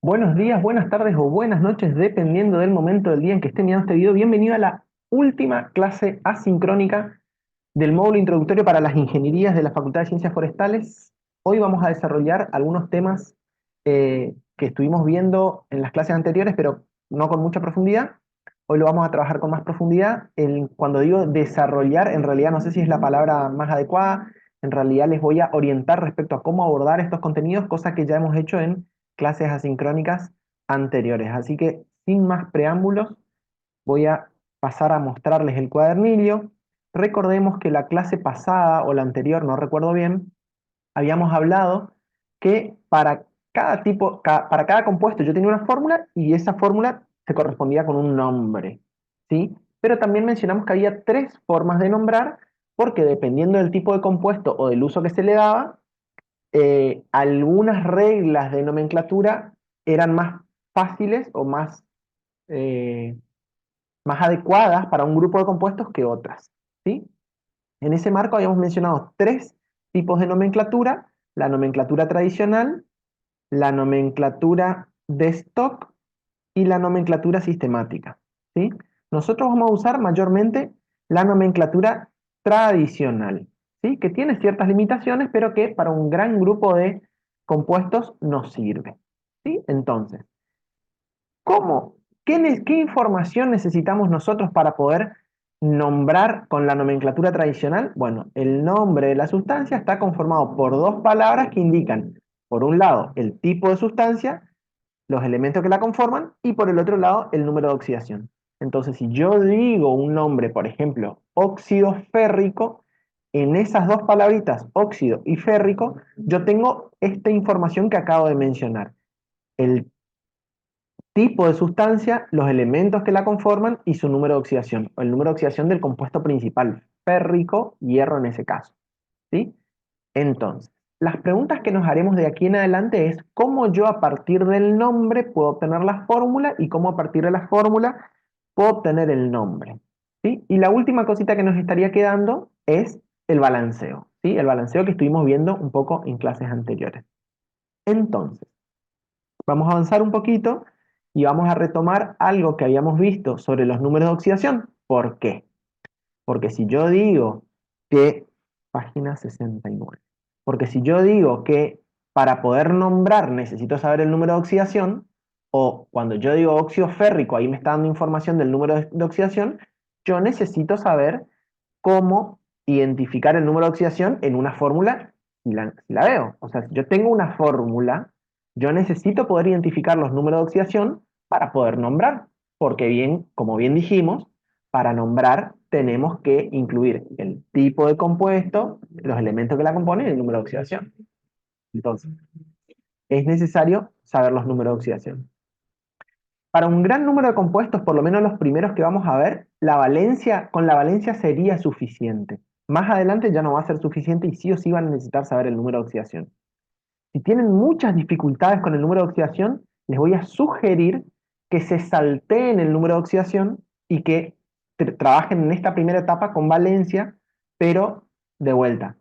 Buenos días, buenas tardes o buenas noches, dependiendo del momento del día en que esté mirando este video. Bienvenido a la última clase asincrónica del módulo introductorio para las ingenierías de la Facultad de Ciencias Forestales. Hoy vamos a desarrollar algunos temas que estuvimos viendo en las clases anteriores, pero no con mucha profundidad. Hoy lo vamos a trabajar con más profundidad. Cuando digo desarrollar, en realidad no sé si es la palabra más adecuada. En realidad les voy a orientar respecto a cómo abordar estos contenidos, cosa que ya hemos hecho en clases asincrónicas anteriores. Así que, sin más preámbulos, voy a pasar a mostrarles el cuadernillo. Recordemos que la clase pasada o la anterior, no recuerdo bien, habíamos hablado que para cada tipo, para cada compuesto yo tenía una fórmula y esa fórmula se correspondía con un nombre, ¿sí? Pero también mencionamos que había tres formas de nombrar porque dependiendo del tipo de compuesto o del uso que se le daba, algunas reglas de nomenclatura eran más fáciles o eh, más adecuadas para un grupo de compuestos que otras, ¿sí? En ese marco habíamos mencionado tres tipos de nomenclatura: la nomenclatura tradicional, la nomenclatura de stock y la nomenclatura sistemática, ¿sí? Nosotros vamos a usar mayormente la nomenclatura tradicional, ¿sí? Que tiene ciertas limitaciones, pero que para un gran grupo de compuestos nos sirve, ¿sí? Entonces, ¿cómo? ¿Qué información necesitamos nosotros para poder nombrar con la nomenclatura tradicional? Bueno, el nombre de la sustancia está conformado por dos palabras que indican, por un lado, el tipo de sustancia, los elementos que la conforman, y por el otro lado, el número de oxidación. Entonces, si yo digo un nombre, por ejemplo, óxido férrico, en esas dos palabritas, óxido y férrico, yo tengo esta información que acabo de mencionar: el tipo de sustancia, los elementos que la conforman y su número de oxidación, o el número de oxidación del compuesto principal, férrico, hierro en ese caso, ¿sí? Entonces, las preguntas que nos haremos de aquí en adelante es cómo yo a partir del nombre puedo obtener la fórmula y cómo a partir de la fórmula puedo obtener el nombre, ¿sí? Y la última cosita que nos estaría quedando es el balanceo, ¿sí? El balanceo que estuvimos viendo un poco en clases anteriores. Entonces, vamos a avanzar un poquito y vamos a retomar algo que habíamos visto sobre los números de oxidación. ¿Por qué? Porque si yo digo que, página 69, porque si yo digo que para poder nombrar necesito saber el número de oxidación, o cuando yo digo óxido férrico, ahí me está dando información del número de oxidación, yo necesito saber cómo identificar el número de oxidación en una fórmula si la veo. O sea, si yo tengo una fórmula, yo necesito poder identificar los números de oxidación para poder nombrar, porque bien, como bien dijimos, para nombrar tenemos que incluir el tipo de compuesto, los elementos que la componen y el número de oxidación. Entonces, es necesario saber los números de oxidación. Para un gran número de compuestos, por lo menos los primeros que vamos a ver, con la valencia sería suficiente. Más adelante ya no va a ser suficiente y sí o sí van a necesitar saber el número de oxidación. Si tienen muchas dificultades con el número de oxidación, les voy a sugerir que se salteen el número de oxidación y que trabajen en esta primera etapa con valencia, pero de vuelta.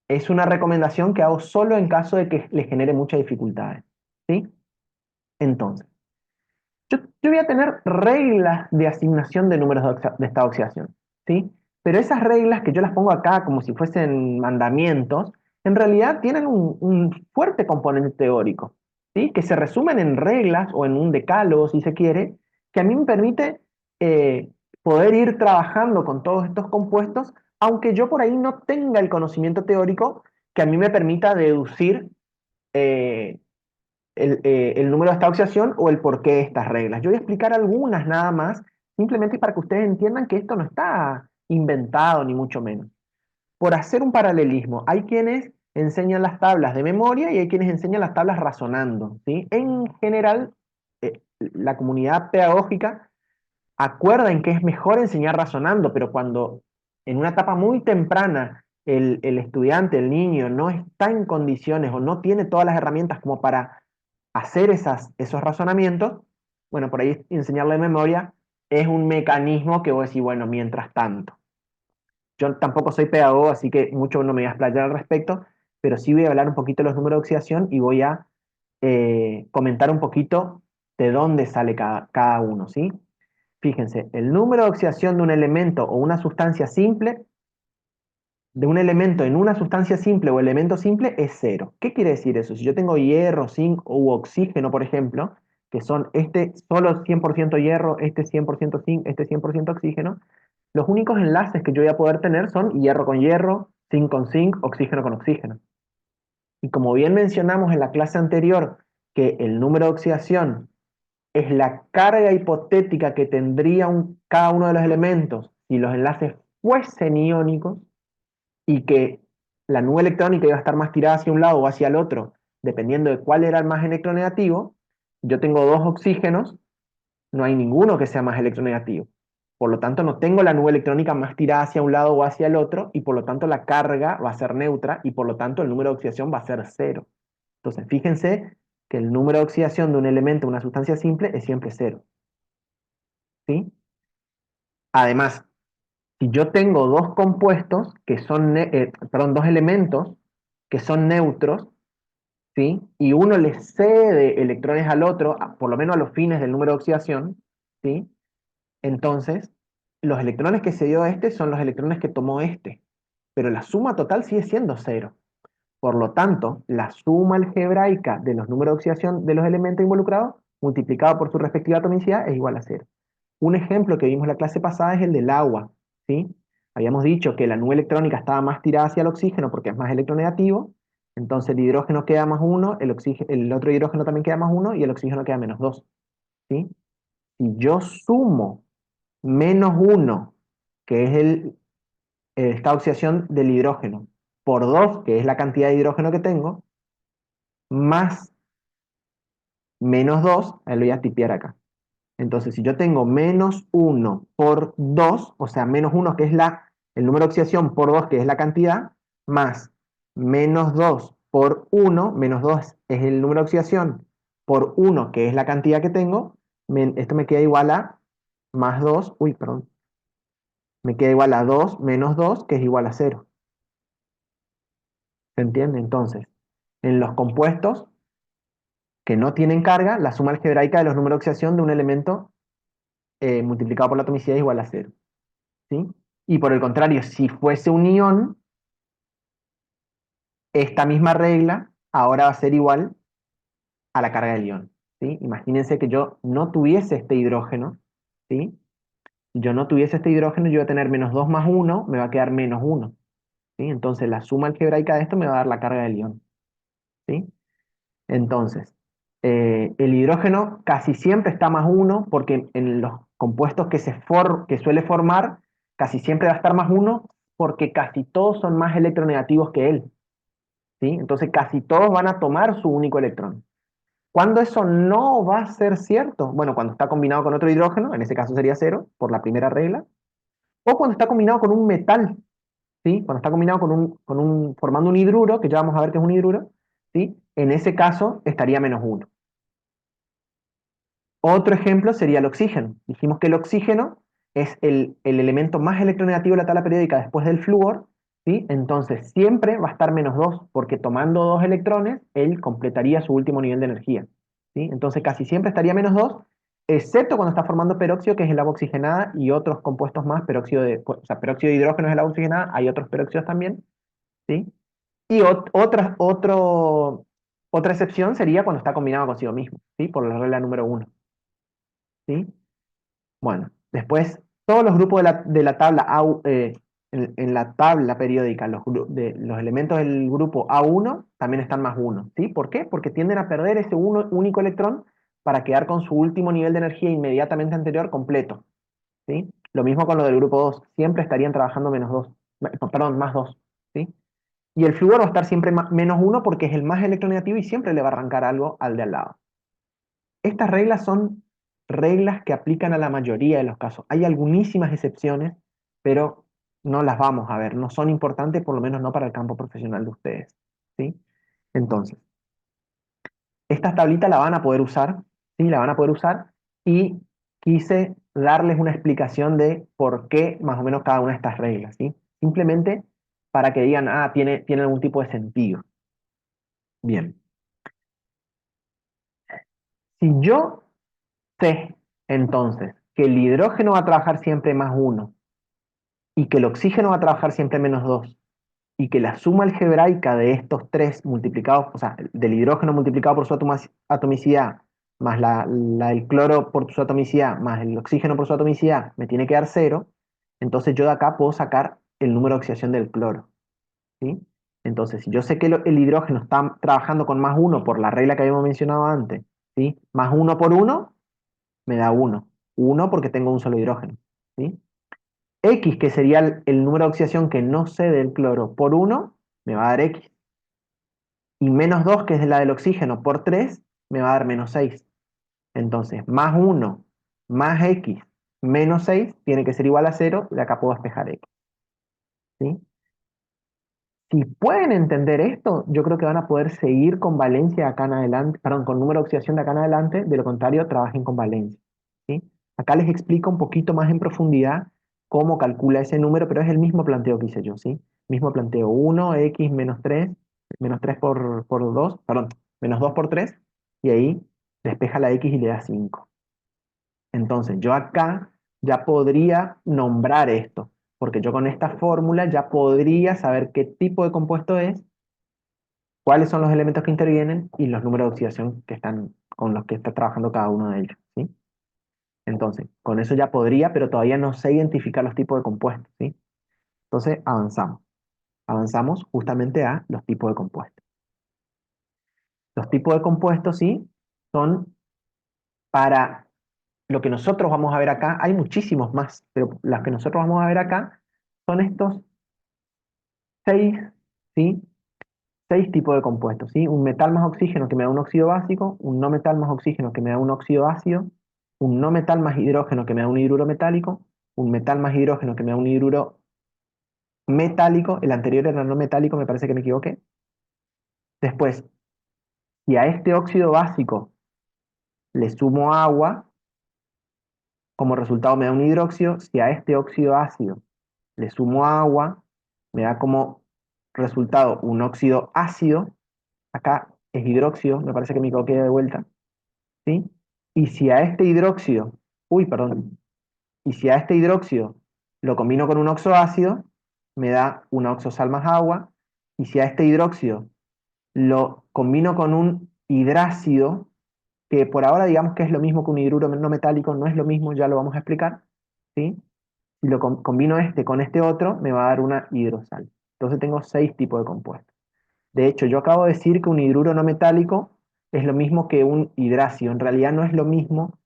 Es una recomendación que hago solo en caso de que les genere muchas dificultades, ¿sí? Entonces, yo voy a tener reglas de asignación de números de esta oxidación, ¿sí? Pero esas reglas que yo las pongo acá como si fuesen mandamientos, en realidad tienen un fuerte componente teórico, ¿sí? Que se resumen en reglas o en un decálogo, si se quiere, que a mí me permite eh, poder ir trabajando con todos estos compuestos, aunque yo por ahí no tenga el conocimiento teórico que a mí me permita deducir eh, el número de esta oxidación o el porqué de estas reglas. Yo voy a explicar algunas nada más, simplemente para que ustedes entiendan que esto no está inventado, ni mucho menos. Por hacer un paralelismo, hay quienes enseñan las tablas de memoria y hay quienes enseñan las tablas razonando, ¿sí? En general, la comunidad pedagógica acuerda en que es mejor enseñar razonando, pero cuando en una etapa muy temprana el estudiante, el niño, no está en condiciones o no tiene todas las herramientas como para hacer esos razonamientos, bueno, por ahí enseñarle memoria es un mecanismo que vos decís, bueno, mientras tanto. Yo tampoco soy pedagogo, así que mucho no me voy a explayar al respecto, pero sí voy a hablar un poquito de los números de oxidación y voy a comentar un poquito de dónde sale cada uno, ¿sí? Fíjense, el número de oxidación de un elemento o una sustancia simple, de un elemento en una sustancia simple o elemento simple es cero. ¿Qué quiere decir eso? Si yo tengo hierro, zinc u oxígeno, por ejemplo, que son este solo 100% hierro, este 100% zinc, este 100% oxígeno, los únicos enlaces que yo voy a poder tener son hierro con hierro, zinc con zinc, oxígeno con oxígeno. Y como bien mencionamos en la clase anterior, que el número de oxidación es la carga hipotética que tendría cada uno de los elementos si los enlaces fuesen iónicos y que la nube electrónica iba a estar más tirada hacia un lado o hacia el otro, dependiendo de cuál era el más electronegativo. Yo tengo dos oxígenos, no hay ninguno que sea más electronegativo. Por lo tanto, no tengo la nube electrónica más tirada hacia un lado o hacia el otro, y por lo tanto la carga va a ser neutra, y por lo tanto el número de oxidación va a ser cero. Entonces, fíjense que el número de oxidación de un elemento, una sustancia simple, es siempre cero. ¿Sí? Además, si yo tengo dos compuestos que son, perdón, dos elementos que son neutros, ¿sí? Y uno le cede electrones al otro, por lo menos a los fines del número de oxidación, ¿sí? Entonces, los electrones que cedió este son los electrones que tomó este, pero la suma total sigue siendo cero. Por lo tanto, la suma algebraica de los números de oxidación de los elementos involucrados, multiplicado por su respectiva atomicidad, es igual a cero. Un ejemplo que vimos en la clase pasada es el del agua, ¿sí? Habíamos dicho que la nube electrónica estaba más tirada hacia el oxígeno porque es más electronegativo, entonces el hidrógeno queda más uno, el otro hidrógeno también queda más uno y el oxígeno queda menos dos, ¿sí? Si yo sumo menos uno, que es esta oxidación del hidrógeno, por 2 que es la cantidad de hidrógeno que tengo, más menos 2 lo voy a tipear acá. Entonces, si yo tengo menos uno por 2 o sea, menos uno que es el número de oxidación por 2 que es la cantidad, más menos 2 por uno menos 2 es el número de oxidación, por uno que es la cantidad que tengo, esto me queda igual a más 2 uy, perdón, me queda igual a 2 menos 2 que es igual a cero. ¿Se entiende? Entonces, en los compuestos que no tienen carga, la suma algebraica de los números de oxidación de un elemento multiplicado por la atomicidad es igual a cero, ¿sí? Y por el contrario, si fuese un ión, esta misma regla ahora va a ser igual a la carga del ión, ¿sí? Imagínense que yo no tuviese este hidrógeno, ¿sí? Si yo no tuviese este hidrógeno, yo voy a tener menos 2 más uno me va a quedar menos uno, ¿sí? Entonces la suma algebraica de esto me va a dar la carga del ión, ¿sí? Entonces, el hidrógeno casi siempre está más uno porque en los compuestos que suele formar, casi siempre va a estar más uno porque casi todos son más electronegativos que él, ¿sí? Entonces casi todos van a tomar su único electrón. ¿Cuándo eso no va a ser cierto? Bueno, cuando está combinado con otro hidrógeno, en ese caso sería cero, por la primera regla, o cuando está combinado con un metal, ¿sí? Cuando está combinado formando un hidruro, que ya vamos a ver que es un hidruro, ¿sí? En ese caso estaría menos uno. Otro ejemplo sería el oxígeno. Dijimos que el oxígeno es el elemento más electronegativo de la tabla periódica después del flúor, ¿sí? Entonces siempre va a estar menos 2, porque tomando dos electrones, él completaría su último nivel de energía, ¿sí? Entonces casi siempre estaría menos 2, excepto cuando está formando peróxido, que es el agua oxigenada, y otros compuestos más, peróxido de hidrógeno es el agua oxigenada, hay otros peróxidos también, ¿sí? Y otra excepción sería cuando está combinado consigo mismo, ¿sí? Por la regla número uno. ¿Sí? Bueno, después todos los grupos de la tabla en la tabla periódica, los elementos del grupo A1 también están más uno, ¿sí? ¿Por qué? Porque tienden a perder ese único electrón para quedar con su último nivel de energía inmediatamente anterior completo, ¿sí? Lo mismo con lo del grupo 2, siempre estarían trabajando menos 2, perdón, más 2, ¿sí? Y el flúor va a estar siempre menos uno porque es el más electronegativo y siempre le va a arrancar algo al de al lado. Estas reglas son reglas que aplican a la mayoría de los casos. Hay algunísimas excepciones, pero no las vamos a ver. No son importantes, por lo menos no para el campo profesional de ustedes, ¿sí? Entonces, esta tablita la van a poder usar, ¿sí? La van a poder usar y quise darles una explicación de por qué más o menos cada una de estas reglas, ¿sí? Simplemente para que digan, tiene algún tipo de sentido. Bien. Si yo sé entonces que el hidrógeno va a trabajar siempre +1 y que el oxígeno va a trabajar siempre -2 y que la suma algebraica de estos tres multiplicados, o sea, del hidrógeno multiplicado por su atomicidad, más la del cloro por su atomicidad, más el oxígeno por su atomicidad, me tiene que dar 0, entonces yo de acá puedo sacar el número de oxidación del cloro, ¿sí? Entonces, si yo sé que el hidrógeno está trabajando con +1 por la regla que habíamos mencionado antes, ¿sí? +1 por 1 me da 1. 1 porque tengo un solo hidrógeno, ¿sí? X, que sería el número de oxidación que no sé del cloro, por 1, me va a dar X. Y -2, que es la del oxígeno, por 3, me va a dar -6. Entonces, +1 más X menos 6 tiene que ser igual a 0, y de acá puedo despejar X, ¿sí? Si pueden entender esto, yo creo que van a poder seguir con valencia de acá en adelante, perdón, con número de oxidación de acá en adelante, de lo contrario, trabajen con valencia, ¿sí? Acá les explico un poquito más en profundidad cómo calcula ese número, pero es el mismo planteo que hice yo, ¿sí? Mismo planteo, 1, x menos 3 por 2, perdón, -2 por 3, y ahí despeja la x y le da 5. Entonces, yo acá ya podría nombrar esto, porque yo con esta fórmula ya podría saber qué tipo de compuesto es, cuáles son los elementos que intervienen y los números de oxidación que están, con los que está trabajando cada uno de ellos, ¿sí? Entonces, con eso ya podría, pero todavía no sé identificar los tipos de compuestos, ¿sí? Entonces, avanzamos. Avanzamos justamente a los tipos de compuestos. Los tipos de compuestos, ¿sí? Son para lo que nosotros vamos a ver acá. Hay muchísimos más, pero las que nosotros vamos a ver acá son estos seis, ¿sí? Seis tipos de compuestos, ¿sí? Un metal más oxígeno que me da un óxido básico, un no metal más oxígeno que me da un óxido ácido, un no metal más hidrógeno que me da un hidruro metálico, un metal más hidrógeno que me da un hidruro metálico, el anterior era no metálico, me parece que me equivoqué. Después, si a este óxido básico le sumo agua, como resultado me da un hidróxido, si a este óxido ácido le sumo agua, me da como resultado un óxido ácido, acá es hidróxido, me parece que me equivoqué de vuelta, ¿sí? Y si a este hidróxido, uy, perdón, y si a este hidróxido lo combino con un oxoácido, me da una oxosal más agua, y si a este hidróxido lo combino con un hidrácido, que por ahora digamos que es lo mismo que un hidruro no metálico, no es lo mismo, ya lo vamos a explicar, ¿sí? Si lo combino este con este otro, me va a dar una hidrosal. Entonces tengo seis tipos de compuestos. De hecho, yo acabo de decir que un hidruro no metálico es lo mismo que un hidrácido. En realidad no es lo mismo.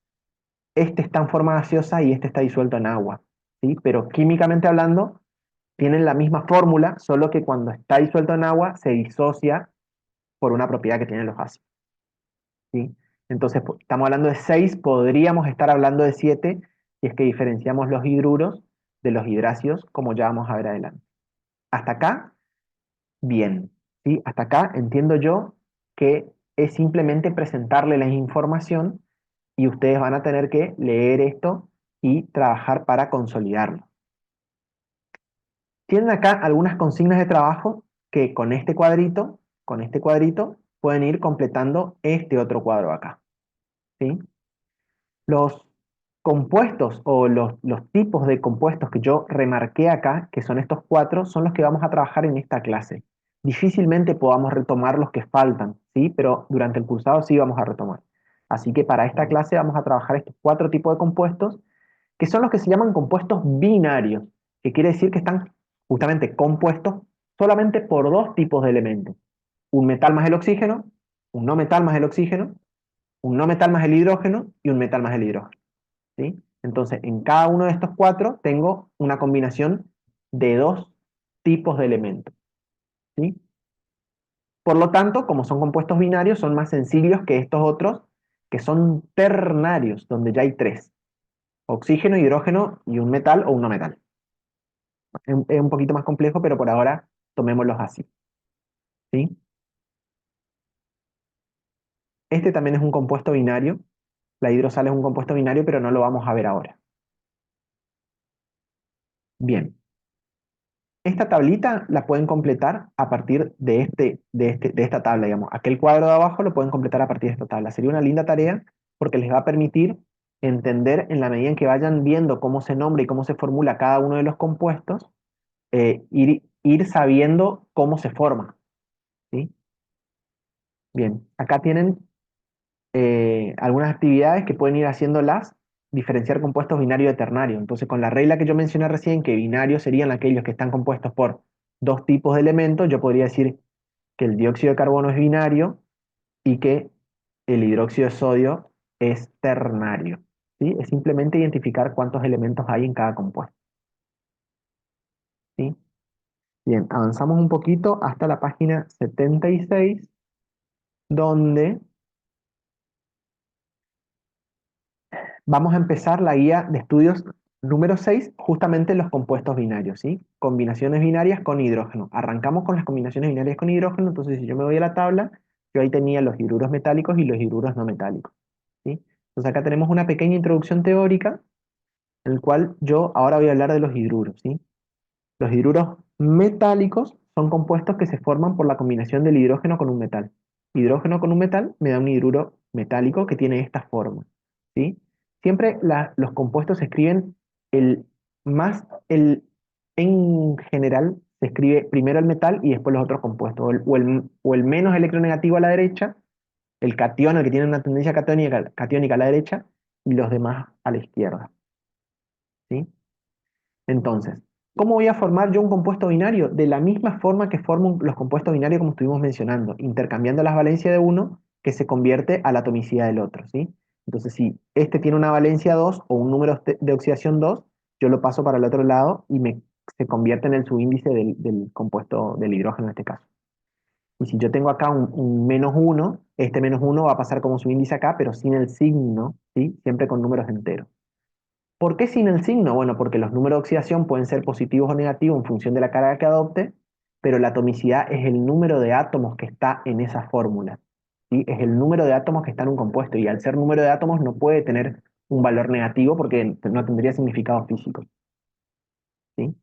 Este está en forma gaseosa y este está disuelto en agua, ¿sí? Pero químicamente hablando, tienen la misma fórmula, solo que cuando está disuelto en agua se disocia por una propiedad que tienen los ácidos, ¿sí? Entonces, estamos hablando de 6, podríamos estar hablando de 7 si es que diferenciamos los hidruros de los hidrácidos, como ya vamos a ver adelante. Hasta acá, bien, ¿sí? Hasta acá entiendo yo que es simplemente presentarle la información y ustedes van a tener que leer esto y trabajar para consolidarlo. Tienen acá algunas consignas de trabajo que con este cuadrito, pueden ir completando este otro cuadro acá, ¿sí? Los compuestos o los tipos de compuestos que yo remarqué acá, que son estos cuatro, son los que vamos a trabajar en esta clase. Difícilmente podamos retomar los que faltan, ¿sí? Pero durante el cursado sí vamos a retomar. Así que para esta clase vamos a trabajar estos cuatro tipos de compuestos, que son los que se llaman compuestos binarios, que quiere decir que están justamente compuestos solamente por dos tipos de elementos. Un metal más el oxígeno, un no metal más el oxígeno, un no metal más el hidrógeno y un metal más el hidrógeno, ¿sí? Entonces, en cada uno de estos cuatro tengo una combinación de dos tipos de elementos, ¿sí? Por lo tanto, como son compuestos binarios, son más sencillos que estos otros, que son ternarios, donde ya hay tres: oxígeno, hidrógeno y un metal o un no metal. Es un poquito más complejo, pero por ahora tomémoslos así, ¿sí? Este también es un compuesto binario. La hidrosal es un compuesto binario, pero no lo vamos a ver ahora. Bien. Esta tablita la pueden completar a partir de esta tabla, digamos. Aquel cuadro de abajo lo pueden completar a partir de esta tabla. Sería una linda tarea porque les va a permitir entender en la medida en que vayan viendo cómo se nombra y cómo se formula cada uno de los compuestos, ir sabiendo cómo se forma, ¿sí? Bien, acá tienen algunas actividades que pueden ir haciéndolas, diferenciar compuestos binario de ternario. Entonces, con la regla que yo mencioné recién, que binarios serían aquellos que están compuestos por dos tipos de elementos, yo podría decir que el dióxido de carbono es binario y que el hidróxido de sodio es ternario, ¿sí? Es simplemente identificar cuántos elementos hay en cada compuesto, ¿sí? Bien, avanzamos un poquito hasta la página 76, donde vamos a empezar la guía de estudios número 6, justamente los compuestos binarios, ¿sí? Combinaciones binarias con hidrógeno. Arrancamos con las combinaciones binarias con hidrógeno, entonces si yo me voy a la tabla, yo ahí tenía los hidruros metálicos y los hidruros no metálicos, ¿sí? Entonces acá tenemos una pequeña introducción teórica, en el cual yo ahora voy a hablar de los hidruros, ¿sí? Los hidruros metálicos son compuestos que se forman por la combinación del hidrógeno con un metal. Hidrógeno con un metal me da un hidruro metálico que tiene esta forma, ¿sí? Siempre los compuestos se escriben el más, en general se escribe primero el metal y después los otros compuestos, o el menos electronegativo a la derecha, el catión, el que tiene una tendencia catiónica a la derecha, y los demás a la izquierda, ¿sí? Entonces, ¿cómo voy a formar yo un compuesto binario? De la misma forma que formo los compuestos binarios como estuvimos mencionando, intercambiando las valencias de uno que se convierte a la atomicidad del otro, ¿sí? Entonces, si este tiene una valencia 2 o un número de oxidación 2, yo lo paso para el otro lado y se convierte en el subíndice del compuesto del hidrógeno en este caso. Y si yo tengo acá un menos uno, este menos uno va a pasar como subíndice acá, pero sin el signo, ¿sí? Siempre con números enteros. ¿Por qué sin el signo? Bueno, porque los números de oxidación pueden ser positivos o negativos en función de la carga que adopte, pero la atomicidad es el número de átomos que está en esa fórmula, ¿sí? Es el número de átomos que está en un compuesto, y al ser número de átomos no puede tener un valor negativo porque no tendría significado físico, ¿sí?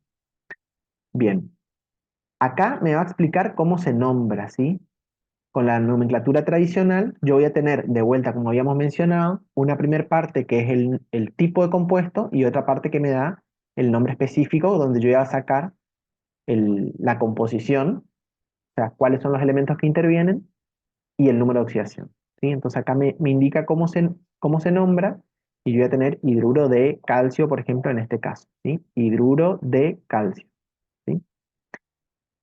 Bien, acá me va a explicar cómo se nombra, ¿sí? Con la nomenclatura tradicional, yo voy a tener de vuelta, como habíamos mencionado, una primera parte que es el tipo de compuesto y otra parte que me da el nombre específico, donde yo voy a sacar la composición, o sea, cuáles son los elementos que intervienen y el número de oxidación, ¿sí? Entonces acá me indica cómo se nombra, y yo voy a tener hidruro de calcio, por ejemplo, en este caso, ¿sí? Hidruro de calcio, ¿sí?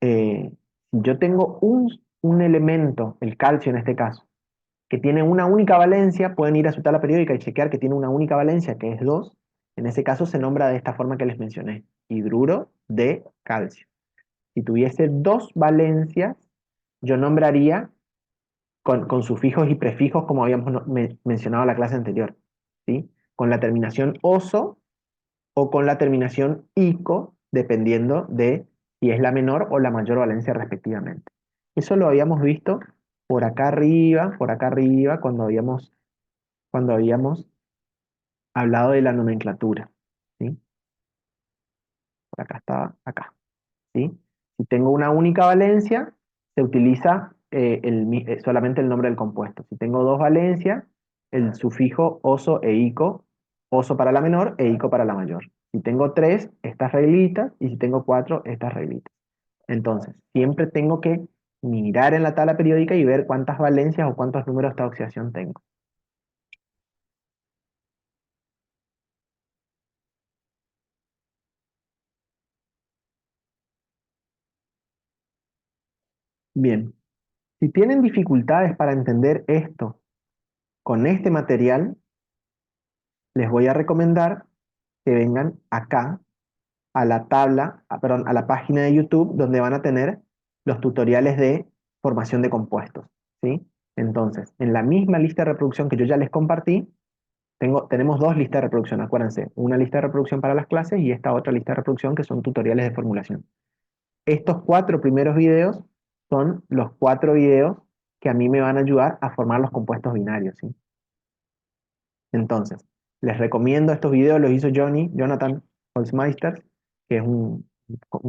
Si yo tengo un elemento, el calcio en este caso, que tiene una única valencia, pueden ir a su tabla periódica y chequear que tiene una única valencia, que es 2. En ese caso se nombra de esta forma que les mencioné, hidruro de calcio. Si tuviese dos valencias, yo nombraría con sufijos y prefijos como habíamos mencionado en la clase anterior, ¿sí? Con la terminación oso o con la terminación ico, dependiendo de si es la menor o la mayor valencia respectivamente. Eso lo habíamos visto por acá arriba, cuando habíamos hablado de la nomenclatura, ¿sí? Por acá estaba, acá, ¿sí? Si tengo una única valencia, se utiliza solamente el nombre del compuesto. Si tengo dos valencias, el sufijo oso e ico, oso para la menor e ico para la mayor. Si tengo tres, estas reglitas, y si tengo cuatro, estas reglitas. Entonces, siempre tengo que mirar en la tabla periódica y ver cuántas valencias o cuántos números de oxidación tengo. Bien, si tienen dificultades para entender esto con este material, les voy a recomendar que vengan acá a la tabla, perdón, a la página de YouTube, donde van a tener los tutoriales de formación de compuestos, ¿sí? Entonces, en la misma lista de reproducción que yo ya les compartí, tenemos dos listas de reproducción, acuérdense, una lista de reproducción para las clases y esta otra lista de reproducción que son tutoriales de formulación. Estos cuatro primeros videos son los cuatro videos que a mí me van a ayudar a formar los compuestos binarios, ¿sí? Entonces, les recomiendo estos videos, los hizo Jonathan Holzmeister, que es un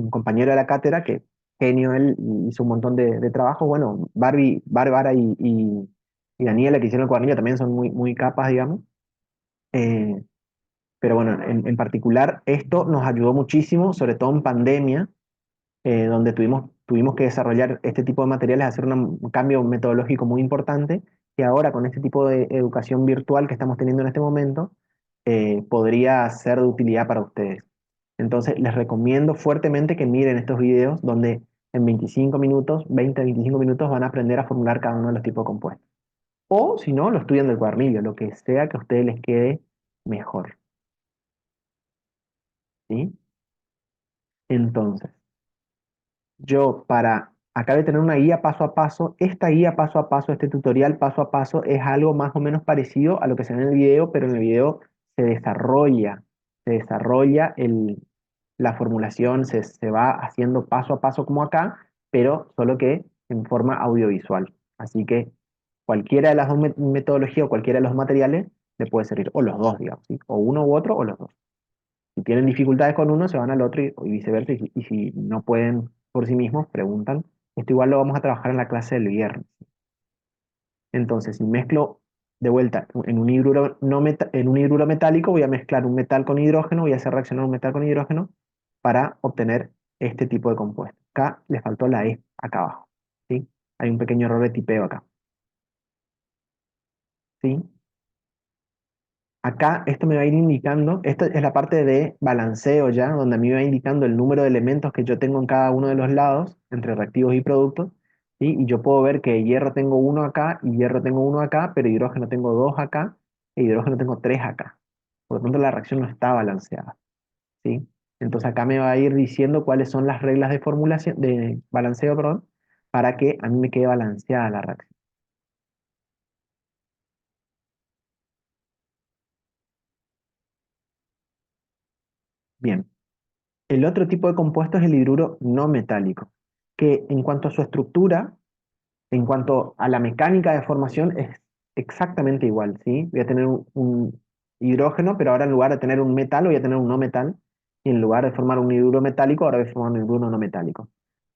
compañero de la cátedra, que genio él, hizo un montón de trabajo. Bueno, Bárbara y Daniela, que hicieron el cuadernillo, también son muy, muy capas, digamos. Eh, pero bueno, en particular esto nos ayudó muchísimo, sobre todo en pandemia, donde tuvimos que desarrollar este tipo de materiales, hacer un cambio metodológico muy importante, que ahora con este tipo de educación virtual que estamos teniendo en este momento, podría ser de utilidad para ustedes. Entonces, les recomiendo fuertemente que miren estos videos donde en 25 minutos, 20 a 25 minutos van a aprender a formular cada uno de los tipos de compuestos. O si no, lo estudian del cuadernillo, lo que sea que a ustedes les quede mejor. ¿Sí? Entonces, acá de tener una guía paso a paso, esta guía paso a paso, este tutorial paso a paso es algo más o menos parecido a lo que se ve en el video, pero en el video se desarrolla la formulación, se va haciendo paso a paso como acá, pero solo que en forma audiovisual. Así que cualquiera de las dos metodologías o cualquiera de los materiales le puede servir, o los dos, digamos, ¿sí? O uno u otro o los dos. Si tienen dificultades con uno, se van al otro y viceversa. Y si no pueden por sí mismos, preguntan. Esto igual lo vamos a trabajar en la clase del viernes. Entonces, si mezclo de vuelta en un hidruro, no en un hidruro metálico, voy a mezclar un metal con hidrógeno, voy a hacer reaccionar un metal con hidrógeno para obtener este tipo de compuesto. Acá le faltó la E, acá abajo. ¿Sí? Hay un pequeño error de tipeo acá. ¿Sí? Acá esto me va a ir indicando, esta es la parte de balanceo ya, donde a mí me va indicando el número de elementos que yo tengo en cada uno de los lados, entre reactivos y productos, ¿sí? Y yo puedo ver que hierro tengo uno acá y hierro tengo uno acá, pero hidrógeno tengo dos acá e hidrógeno tengo tres acá. Por lo tanto, la reacción no está balanceada, ¿sí? Entonces acá me va a ir diciendo cuáles son las reglas de formulación, de balanceo, perdón, para que a mí me quede balanceada la reacción. Bien. El otro tipo de compuesto es el hidruro no metálico, que en cuanto a su estructura, en cuanto a la mecánica de formación, es exactamente igual, ¿sí? Voy a tener un hidrógeno, pero ahora en lugar de tener un metal, voy a tener un no metal, y en lugar de formar un hidruro metálico, ahora voy a formar un hidruro no metálico,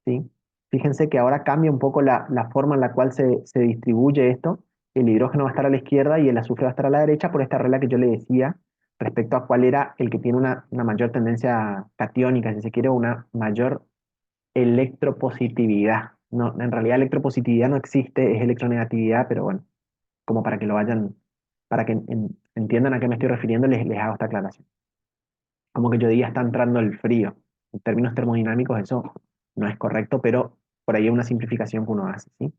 ¿sí? Fíjense que ahora cambia un poco la forma en la cual se distribuye esto. El hidrógeno va a estar a la izquierda y el azufre va a estar a la derecha por esta regla que yo le decía respecto a cuál era el que tiene una mayor tendencia catiónica, si se quiere, una mayor electropositividad. No, en realidad electropositividad no existe, es electronegatividad, pero bueno, como para que lo vayan, para que entiendan a qué me estoy refiriendo, les hago esta aclaración. Como que yo diga está entrando el frío. En términos termodinámicos eso no es correcto, pero por ahí es una simplificación que uno hace, ¿sí?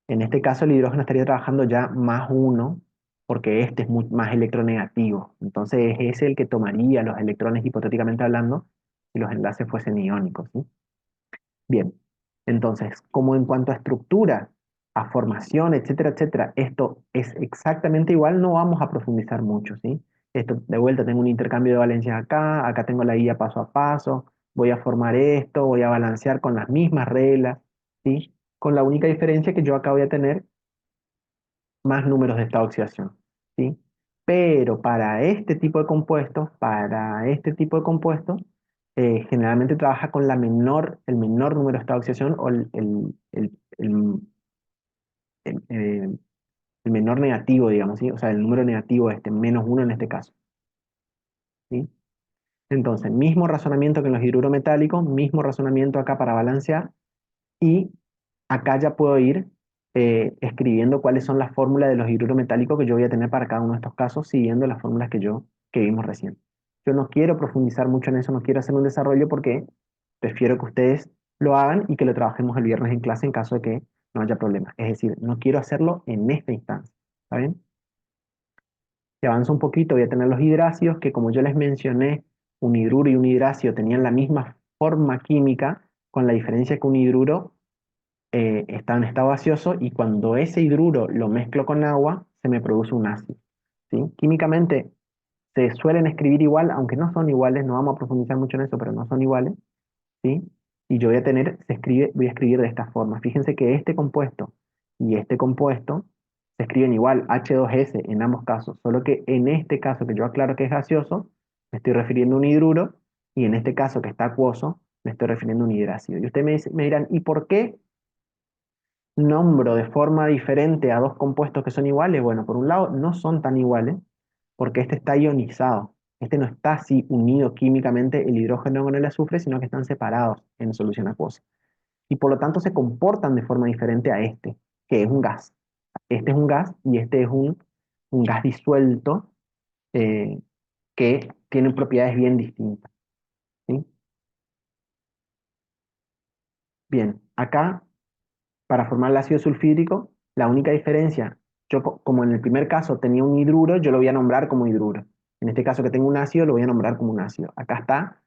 En este caso el hidrógeno estaría trabajando ya más uno, porque este es más electronegativo. Entonces es ese el que tomaría los electrones hipotéticamente hablando si los enlaces fuesen iónicos, ¿sí? Bien, entonces, como en cuanto a estructura, a formación, etcétera, etcétera, esto es exactamente igual, no vamos a profundizar mucho, ¿sí? Esto, de vuelta, tengo un intercambio de valencias acá, acá tengo la guía paso a paso, voy a formar esto, voy a balancear con las mismas reglas, ¿sí? Con la única diferencia que yo acá voy a tener más números de esta oxidación, ¿sí? Pero para este tipo de compuestos, generalmente trabaja con el menor número de estados de oxidación o el- el menor negativo, digamos, ¿sí? O sea, el número negativo este, menos uno en este caso, ¿sí? Entonces, mismo razonamiento que en los hidruros metálicos, mismo razonamiento acá para balancear, y acá ya puedo ir escribiendo cuáles son las fórmulas de los hidruros metálicos que yo voy a tener para cada uno de estos casos, siguiendo las fórmulas que vimos recién. Yo no quiero profundizar mucho en eso, no quiero hacer un desarrollo porque prefiero que ustedes lo hagan y que lo trabajemos el viernes en clase en caso de que no haya problema. Es decir, no quiero hacerlo en esta instancia. ¿Está bien? Si avanzo un poquito, voy a tener los hidrácidos, que como yo les mencioné, un hidruro y un hidracio tenían la misma forma química, con la diferencia que un hidruro está en estado gaseoso y cuando ese hidruro lo mezclo con agua, se me produce un ácido, ¿sí? Químicamente se suelen escribir igual, aunque no son iguales, no vamos a profundizar mucho en eso, pero no son iguales, ¿sí? Y yo voy a escribir de esta forma. Fíjense que este compuesto y este compuesto se escriben igual, H2S en ambos casos, solo que en este caso que yo aclaro que es gaseoso, me estoy refiriendo a un hidruro, y en este caso que está acuoso, me estoy refiriendo a un hidrácido. Y ustedes me dirán, ¿y por qué nombro de forma diferente a dos compuestos que son iguales, bueno, por un lado no son tan iguales porque este está ionizado. Este no está así unido químicamente el hidrógeno con el azufre, sino que están separados en solución acuosa. Y por lo tanto se comportan de forma diferente a este, que es un gas. Este es un gas y este es un gas disuelto eh, que tiene propiedades bien distintas. ¿Sí? Bien, acá para formar el ácido sulfídrico, la única diferencia, como en el primer caso tenía un hidruro, yo lo voy a nombrar como hidruro. En este caso que tengo un ácido, lo voy a nombrar como un ácido. Acá está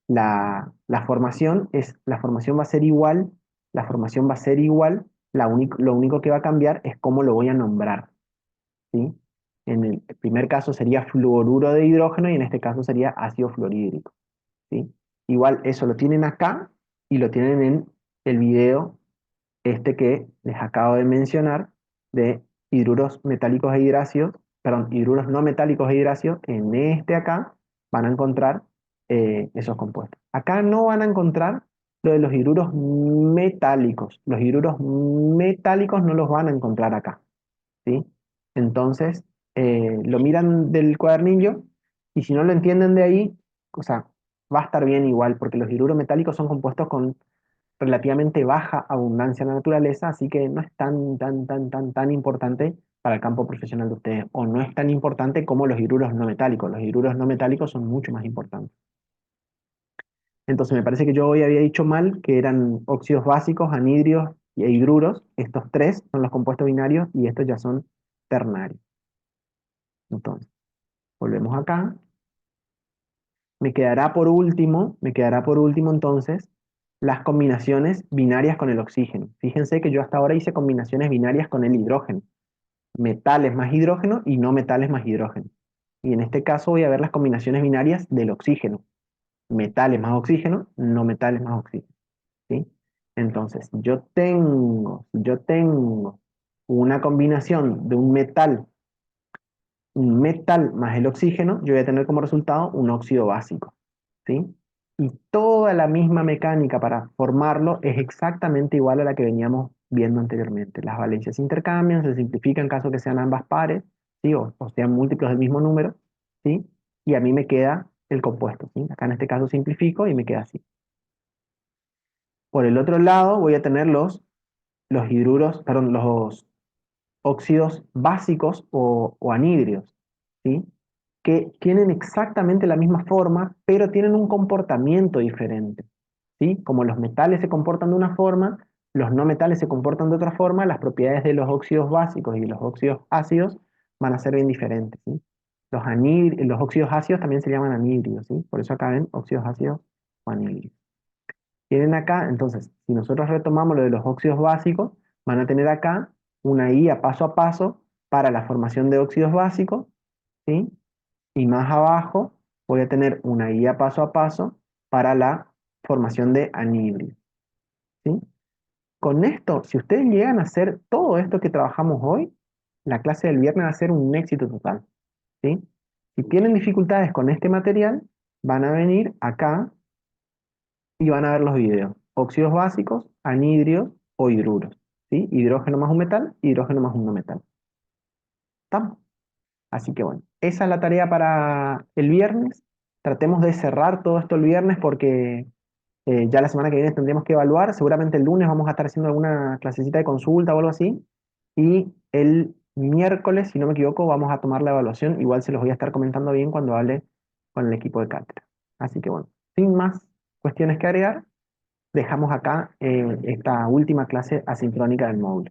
la formación, la formación va a ser igual, la formación va a ser igual, lo único que va a cambiar es cómo lo voy a nombrar. ¿Sí? En el primer caso sería fluoruro de hidrógeno y en este caso sería ácido fluorhídrico. ¿Sí? Igual eso lo tienen acá y lo tienen en el video este que les acabo de mencionar de hidruros metálicos e hidráceos, perdón, hidruros no metálicos e hidráceos, en este acá van a encontrar esos compuestos. Acá no van a encontrar lo de los hidruros metálicos. Los hidruros metálicos no los van a encontrar acá, ¿sí? Entonces, lo miran del cuadernillo y si no lo entienden de ahí, o sea, va a estar bien igual, porque los hidruros metálicos son compuestos con relativamente baja abundancia en la naturaleza, así que no es tan importante para el campo profesional de ustedes, o no es tan importante como los hidruros no metálicos. Los hidruros no metálicos son mucho más importantes. Entonces me parece que yo hoy había dicho mal que eran óxidos básicos, anhidrios e hidruros. Estos tres son los compuestos binarios y estos ya son ternarios. Entonces, volvemos acá. Me quedará por último entonces las combinaciones binarias con el oxígeno. Fíjense que yo hasta ahora hice combinaciones binarias con el hidrógeno, metales más hidrógeno y no metales más hidrógeno. Y en este caso voy a ver las combinaciones binarias del oxígeno, metales más oxígeno, no metales más oxígeno. ¿Sí? Entonces, yo tengo una combinación de un metal más el oxígeno, yo voy a tener como resultado un óxido básico. ¿Sí? Y toda la misma mecánica para formarlo es exactamente igual a la que veníamos viendo anteriormente. Las valencias se intercambian, se simplifican en caso que sean ambas pares, ¿sí? O sean múltiplos del mismo número, ¿sí? Y a mí me queda el compuesto, ¿sí? Acá en este caso simplifico y me queda así. Por el otro lado voy a tener los hidruros, perdón, los óxidos básicos o anhidrios, ¿sí? Que tienen exactamente la misma forma, pero tienen un comportamiento diferente, ¿sí? Como los metales se comportan de una forma, los no metales se comportan de otra forma, las propiedades de los óxidos básicos y los óxidos ácidos van a ser bien diferentes, ¿sí? Los óxidos ácidos también se llaman anhidrios, ¿sí? Por eso acá ven óxidos ácidos o anhidrios. Tienen acá, entonces, si nosotros retomamos lo de los óxidos básicos, van a tener acá una guía paso a paso para la formación de óxidos básicos, ¿sí? Y más abajo voy a tener una guía paso a paso para la formación de anhídridos, ¿sí? Con esto, si ustedes llegan a hacer todo esto que trabajamos hoy, la clase del viernes va a ser un éxito total, ¿sí? Si tienen dificultades con este material, van a venir acá y van a ver los videos. Óxidos básicos, anhidrios o hidruros, ¿sí? Hidrógeno más un metal, hidrógeno más un no metal. ¿Estamos? Así que bueno, esa es la tarea para el viernes. Tratemos de cerrar todo esto el viernes porque ya la semana que viene tendremos que evaluar. Seguramente el lunes vamos a estar haciendo alguna clasecita de consulta o algo así. Y el miércoles, si no me equivoco, vamos a tomar la evaluación. Igual se los voy a estar comentando bien cuando hable con el equipo de cátedra. Así que bueno, sin más cuestiones que agregar, dejamos acá esta última clase asincrónica del módulo.